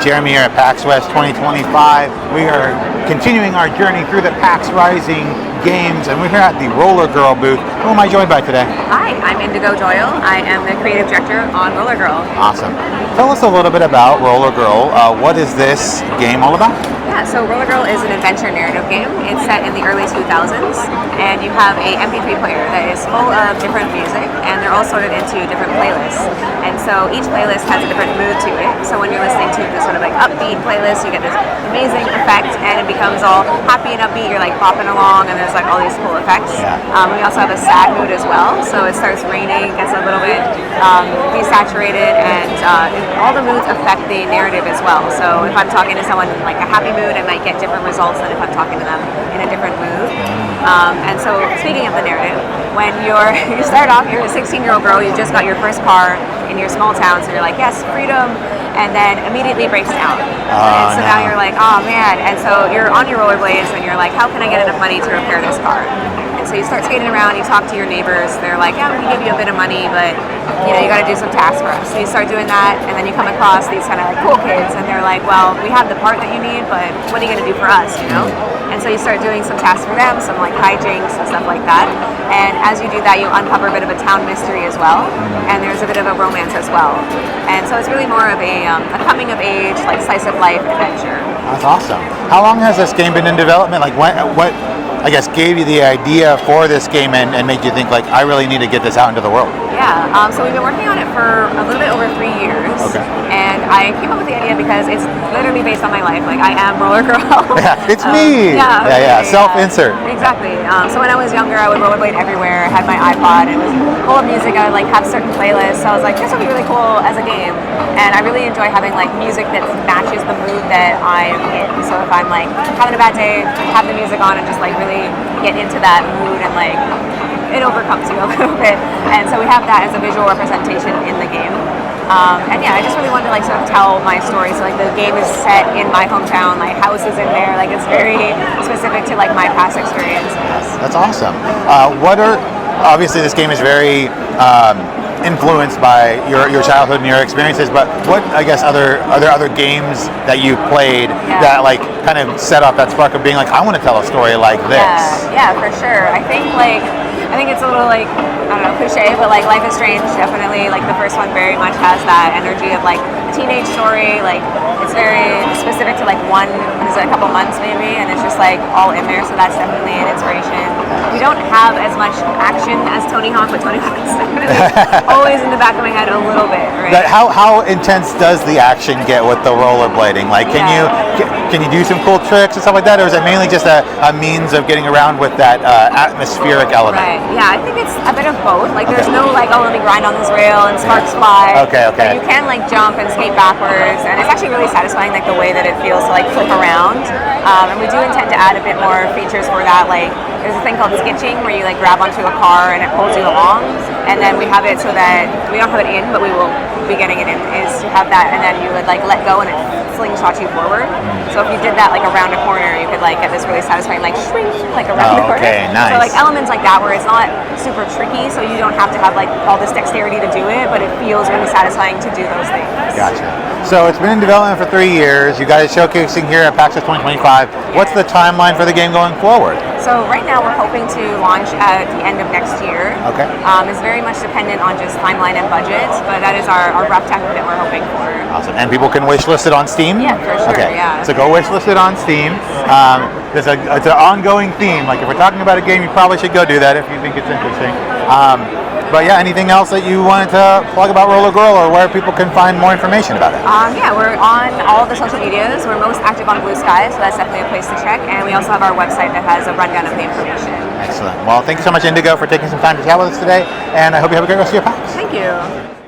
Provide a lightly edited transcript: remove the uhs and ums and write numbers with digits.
Jeremy here at PAX West 2025. We are continuing our journey through the PAX Rising games, and we're here at the RollerGirl booth. Who am I joined by today? Hi, I'm Indigo Doyle. I am the creative director on RollerGirl. Awesome. Tell us a little bit about RollerGirl. What is this game all about? Yeah, so RollerGirl is an adventure narrative game. It's set in the early 2000s, and you have a MP3 player that is full of different music, and they're all sorted into different playlists. And so each playlist has a different mood to it. So when you're listening to this sort of like upbeat playlist, you get this amazing effect, and it becomes all happy and upbeat. You're like bopping along, and there's like all these cool effects. Yeah. We also have a sad mood as well. So it starts raining, gets a little bit desaturated, and all the moods affect the narrative as well. So if I'm talking to someone in like a happy mood, I might get different results than if I'm talking to them in a different mood. And so speaking of the narrative, when you start off, you're a 16-year-old girl, you just got your first car in your small town, so you're like, yes, freedom, and then immediately breaks down. And so now you're like, oh man, and so you're on your rollerblades and you're like, how can I get enough money to repair this car? And so you start skating around, you talk to your neighbors, they're like, yeah, we can give you a bit of money, but you gotta do some tasks for us. So you start doing that, and then you come across these kind of like cool kids, and they're like, well, we have the part that you need, but what are you gonna do for us, And so you start doing some tasks for them, some like hijinks and stuff like that. And as you do that, you uncover a bit of a town mystery as well, and there's a bit of a romance as well. And so it's really more of a coming of age, like slice of life adventure. That's awesome. How long has this game been in development? Like what I guess gave you the idea for this game and made you think like, I really need to get this out into the world? Yeah, so we've been working on it for a little bit over 3 years. Okay. And I came up with the idea because it's literally based on my life. Like, I am RollerGirl. Yeah, it's me. Yeah. Self-insert. Exactly. So when I was younger, I would rollerblade everywhere. I had my iPod. It was full of music. I would like have certain playlists. So I was like, this would be really cool as a game. And I really enjoy having like music that matches the mood that I'm in. So if I'm like having a bad day, have the music on and just like really get into that mood, and like it overcomes you a little bit. And so we have that as a visual representation in the game. And yeah, I just really wanted to like sort of tell my story. So like the game is set in my hometown, my house is in there, like it's very specific to like my past experiences. That's awesome. Obviously this game is very influenced by your childhood and your experiences, but what are there other games that you played that like kind of set off that spark of being like, I want to tell a story like this? Yeah, for sure. I think it's a little like, I don't know, cliche, but like Life is Strange, definitely, like the first one very much has that energy of like a teenage story. Like it's very specific to like a couple months maybe, and it's just like all in there, so that's definitely an inspiration. We don't have as much action as Tony Hawk, but Tony Hawk is definitely always in the back of my head a little bit, right? How intense does the action get with the rollerblading? Like can you do some cool tricks and stuff like that, or is it mainly just a means of getting around with that atmospheric element? Right. Yeah, I think it's a bit of both. Like there's no like, oh, let me grind on this rail and sparks fly. Okay. But you can like jump and skate backwards, and it's actually really satisfying, like the way that it feels to like flip around. And we do intend to add a bit more features for that. Like there's a thing called skitching where you like grab onto a car and it pulls you along, and then we have it so that we don't have it in, but we will be getting it in. Is to have that, and then you would like let go and it slingshots you forward. So if you did that like around a corner, you could like get this really satisfying like swing like around the corner. Okay, nice. So like elements like that where it's not super tricky, so you don't have to have like all this dexterity to do it, but it feels really satisfying to do those things. Gotcha. So it's been in development for 3 years. You guys are showcasing here at PAX 2025. What's the timeline for the game going forward? So right now we're hoping to launch at the end of next year. Okay. It's very much dependent on just timeline and budget, but that is our rough time that we're hoping for. Awesome. And people can wish list it on Steam? Yeah, for sure. Okay. Yeah. So go wish list it on Steam. It's an ongoing theme. Like if we're talking about a game, you probably should go do that if you think it's interesting. But yeah, anything else that you wanted to plug about RollerGirl, or where people can find more information about it? Yeah, we're on all of the social medias. We're most active on Blue Sky, so that's definitely a place to check. And we also have our website that has a rundown of the information. Excellent. Well, thank you so much, Indigo, for taking some time to chat with us today, and I hope you have a great rest of your PAX. Thank you.